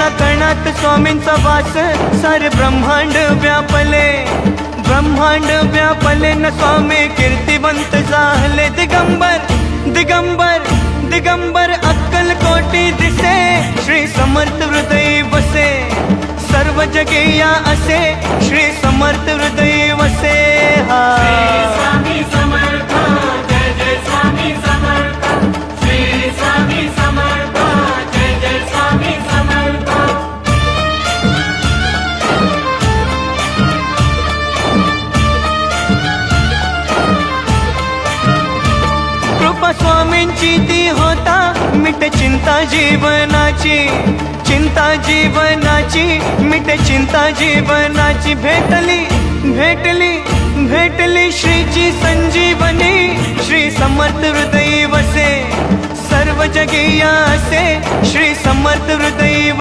कणा कणात स्वामींचा वास, सारे ब्रह्मांड व्यापले, ब्रह्मांड व्यापले न स्वामी कीर्तिवंत झाले। दिगंबर दिगंबर दिगंबर अक्कल कोटी दिसे, श्री समर्थ हृदय वसे, सर्व जगे या असे, श्री समर्थ हृदय वसे। हा स्वामी समर्थ, जय जय स्वामी समर्थ, श्री स्वामी समर्थ, जय जय स्वामी समर्थ। कृपा स्वामींची ती होता, मिटे चिंता जीवनाची, चिंता जीवनाची मिटे चिंता जीवनाची। भेटली भेटली भेटली श्रीची संजीवनी, श्री समर्थ हृदय वसे, सर्व जगे या असे, श्री समर्थ हृदय